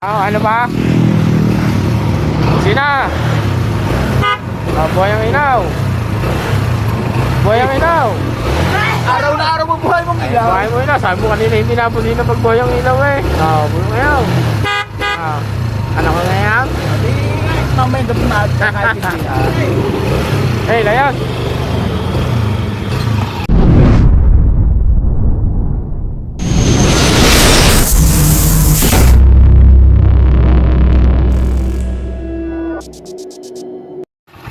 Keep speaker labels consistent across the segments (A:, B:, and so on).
A: Ano ba? Sina? Buhay ang inaw. Buhay ang inaw.
B: Araw na araw mo buhay mong ilaw.
A: Buhay mo inaw. Sabi mo kanina hindi na po sino pag buhay ang inaw eh. Buhay mo inaw. Ano ko ngayon?
B: Mamaya gabi na kahit hindi.
A: Hey, layan.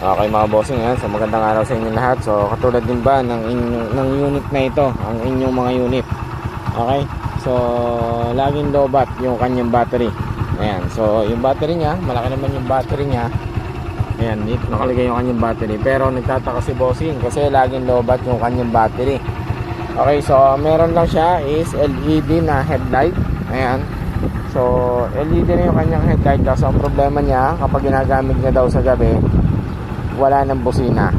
A: Okay mga bossing, yan. So magandang araw sa inyo lahat. So katulad din ba ng unit na ito, ang inyong mga unit. Okay? So laging lobat yung kanyang battery. Ayan. So yung battery niya, malaki naman yung battery niya. Ayan, dito nakalagay yung kanyang battery. Pero nagtataka si bossing kasi laging lobat yung kanyang battery. Okay, so meron lang siya is LED na headlight. Ayan. So LED na yung kanyang headlight. Kasi ang problema niya kapag ginagamit niya daw sa gabi, wala ng busina.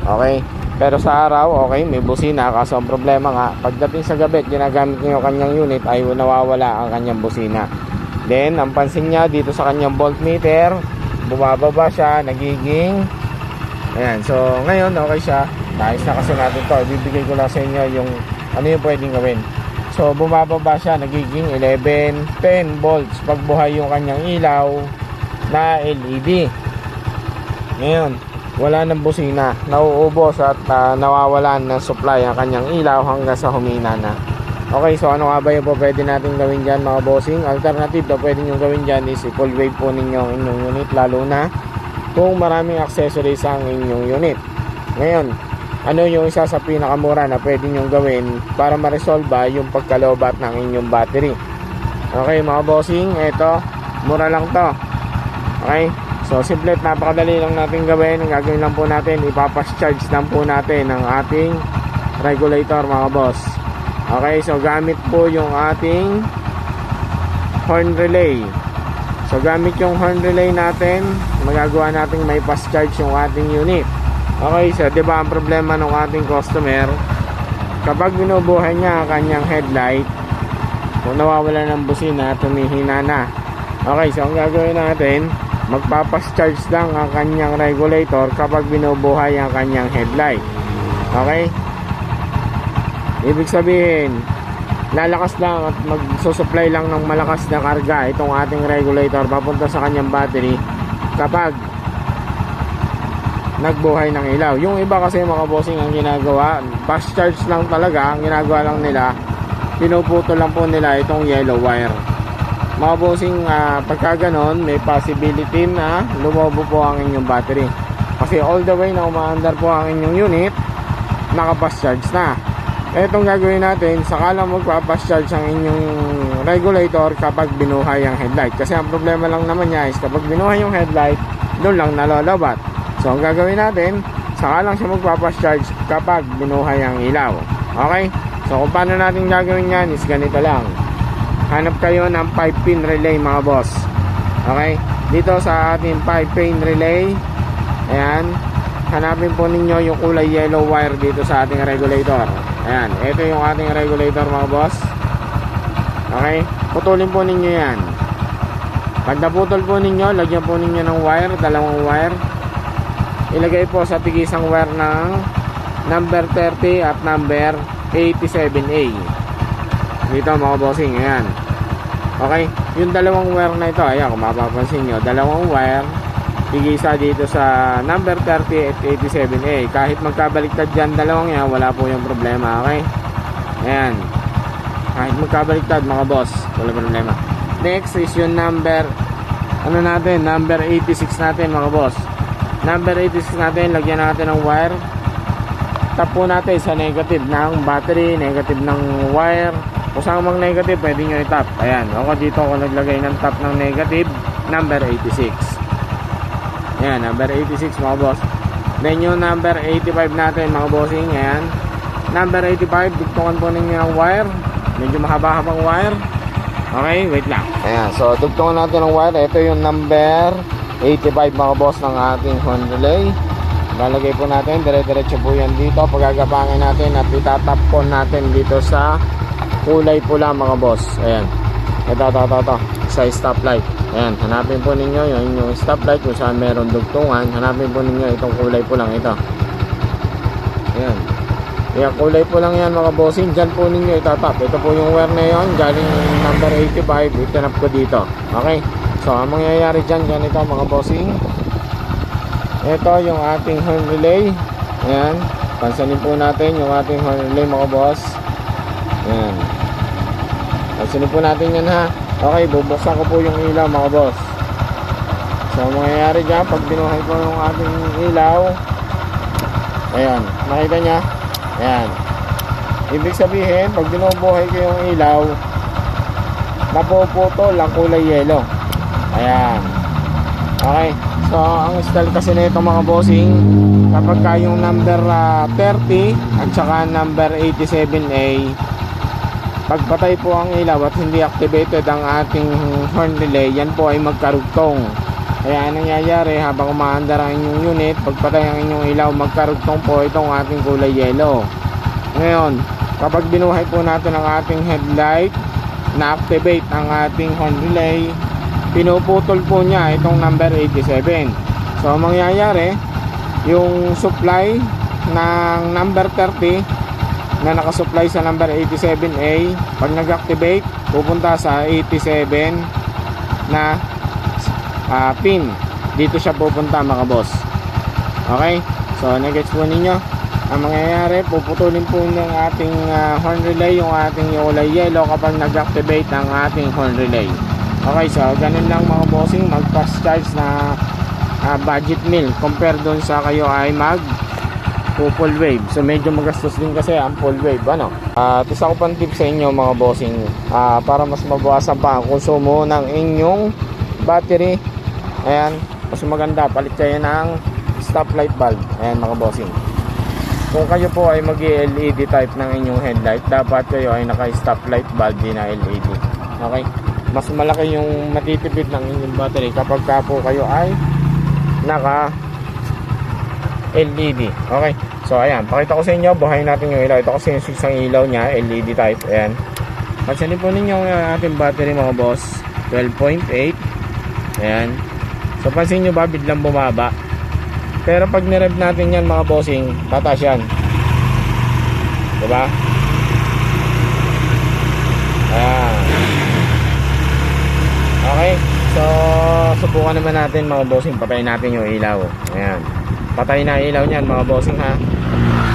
A: Okay? Pero sa araw, okay, may busina. Kaso ang problema nga, pagdating sa gabi, ginagamit niya yung kanyang unit, ay nawawala ang kanyang busina. Then, ang pansin niya dito sa kanyang voltmeter, bumababa siya, nagiging ayan. So, ngayon, okay siya. Nais na kasi natin to. Ibibigay ko lang sa inyo yung ano yung pwedeng gawin. So, bumababa siya, nagiging 11, 10 volts. Pagbuhay yung kanyang ilaw na LED. Ngayon, wala ng busina, nauubos at nawawalan ng supply ang kanyang ilaw hanggang sa humina na. Okay, so ano nga ba yung pwede natin gawin dyan mga bossing? Alternative na pwede nyo gawin dyan is full wave po ninyo ang inyong unit, lalo na kung maraming accessories ang inyong unit. Ngayon, ano yung isa sa pinakamura na pwede nyo gawin para ma-resolve yung pagkalobat ng inyong battery? Okay mga bossing, eto, mura lang to. Okay, so simple, napakadali lang natin gawin. Ang gagawin lang po natin, ipapas-charge lang po natin ang ating regulator mga boss. Okay, so gamit po yung ating horn relay. So gamit yung horn relay natin, magagawa natin may pass-charge yung ating unit. Okay, so diba ang problema ng ating customer, kapag binubuhay niya ang kanyang headlight, kung nawawala ng busina, tumihina na. Okay, so ang gagawin natin, magpapas-charge lang ang kanyang regulator kapag binubuhay ang kanyang headlight. Okay? Ibig sabihin, lalakas lang at magsusupply lang ng malakas na karga itong ating regulator papunta sa kanyang battery kapag nagbuhay ng ilaw. Yung iba kasi mga bossing ang ginagawa, fast charge lang talaga, ang ginagawa lang nila, pinuputol lang po nila itong yellow wire. Mga bossing, pagka ganon, may possibility na lumobo po ang inyong battery. Kasi all the way na umaandar po ang inyong unit, naka-fast charge na. Etong gagawin natin, sakalang magpa-fast charge ang inyong regulator kapag binuhay ang headlight. Kasi ang problema lang naman niya is kapag binuhay yung headlight, doon lang nalolobat. So ang gagawin natin, sakalang siya magpa-fast charge kapag binuhay ang ilaw. Okay? So kung paano natin gagawin yan is ganito lang. Hanap kayo ng 5-pin relay mga boss. Okay? Dito sa ating 5-pin relay, ayan, hanapin po ninyo yung kulay yellow wire dito sa ating regulator. Ayan, ito yung ating regulator mga boss. Okay? Putulin po ninyo yan. Pag naputol po ninyo, lagyan po ninyo ng wire, dalawang wire. Ilagay po sa tigisang wire ng number 30 at number 87A. Dito mga bossing, ayan. Okay, yung dalawang wire na ito, ayan, kung mapapansin nyo, dalawang wire, tigisa dito sa number 30 at 87A. Kahit magkabaliktad dyan dalawang yan, wala po yung problema. Okay, ayan, kahit magkabaliktad mga boss, wala problema. Next is yung number, ano natin, number 86 natin mga boss. Number 86 natin, lagyan natin ng wire, tap po natin sa negative ng battery, negative ng wire. Kung saan mang negative, pwede nyo i-tap. Ayan, ako dito ako naglagay ng tap ng negative, number 86. Ayan, number 86 mga boss. Then yung number 85 natin mga bossing, ayan. Number 85, dugtungan po ninyo ng wire. Medyo mahaba-habang wire. Okay, wait lang. Ayan, so dugtungan natin ng wire. Ito yung number 85 mga boss ng ating horn relay. Lalagay po natin, dire-diretso po yan dito. Pagagapangin natin at itatap po natin dito sa kulay pula mga boss. Ayan. Ito. sa stoplight. Ayan, hanapin po ninyo yung stoplight kung saan meron dugtungan. Hanapin po ninyo itong kulay po lang ito. Ayan. Ayan, kulay po lang yan mga bossing. Diyan po ninyo itatap. Ito po yung wire na yun. Galing number 85. Itinap ko dito. Okay. So, ang mangyayari dyan, ganito mga bossing. Ito yung ating horn relay. Ayan. Pansanin po natin yung ating horn relay mga boss. Ayan. Pansanin po natin yan ha. Okay, bubuksan ko po yung ilaw mga boss. So, ang mangyayari dyan, pag binuhay ko yung ating ilaw. Ayan. Nakita niya? Ayan. Ibig sabihin, pag binubuhay ko yung ilaw, napuputol ang kulay yellow. Ayan. Okay. So, ang style kasi nito mga bossing, kapag ka yung number 30 at saka number 87A, pagpatay po ang ilaw at hindi activated ang ating horn relay, yan po ay magkarugtong. Kaya anong nangyayari habang umaandar ang inyong unit, pagpatay ang inyong ilaw, magkarugtong po itong ating kulay yellow. Ngayon, kapag binuhay po natin ang ating headlight, na-activate ang ating horn relay, pinuputol po niya itong number 87. So, ang mangyayari, yung supply ng number 30 na nakasupply sa number 87A, pag nag-activate, pupunta sa 87 na pin. Dito siya pupunta mga boss. Okay? So, nag-gets po ninyo. Ang mangyayari, puputulin po ng ating horn relay yung ating kulay yellow kapag nag-activate ang ating horn relay. Okay, so ganun lang mga bossing, mag-fast charge na budget meal compare doon sa kayo ay mag full wave. So medyo magastos din kasi ang full wave, ano. Isa ko pang tip sa inyo mga bossing, para mas mabawasan pa ang konsumo ng inyong battery. Ayan, mas maganda, palit kayo ng stoplight bulb. Ayan mga bossing. Kung kayo po ay mag-LED type ng inyong headlight, dapat kayo ay naka-stoplight bulb din na LED. Okay? Mas malaki yung matitipid ng inyong battery kapag ka po kayo ay naka LED. Okay? So ayan, pakita ko sa inyo, buhayin natin yung ilaw. Ito kasi yung isang ilaw niya, LED type. Ayan. Pansanin po ninyo yung ating battery mga boss, 12.8. Ayan. So pansin nyo ba, biglang bumaba. Pero pag nirev natin yan mga bossing, tataas yan. Diba? Ayan. Okay. So subukan naman natin mga bossing, patayin natin yung ilaw. Ayan. Patay na ilaw niyan mga bossing ha.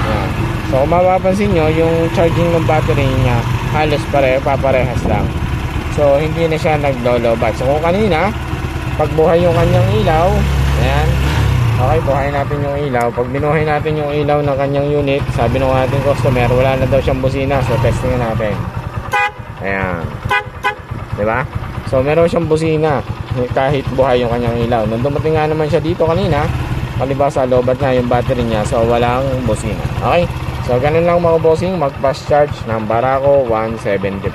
A: Ayan. So kung mapapansin nyo, yung charging ng battery niya halos paparehas lang. So hindi na siya naglolobat. So kung kanina pagbuhay yung kanyang ilaw, ayan, okay, buhayin natin yung ilaw. Pag binuhay natin yung ilaw ng kanyang unit, sabi ng ating customer, wala na daw siyang busina. So testing natin. Ayan, diba? So meron siyang busina kahit buhay yung kanyang ilaw. Nung dumating nga naman siya dito kanina, palibasa lobat nga yung battery niya, so walang busina. Okay, so ganun lang mga bossing, mag fast charge ng Barako 175.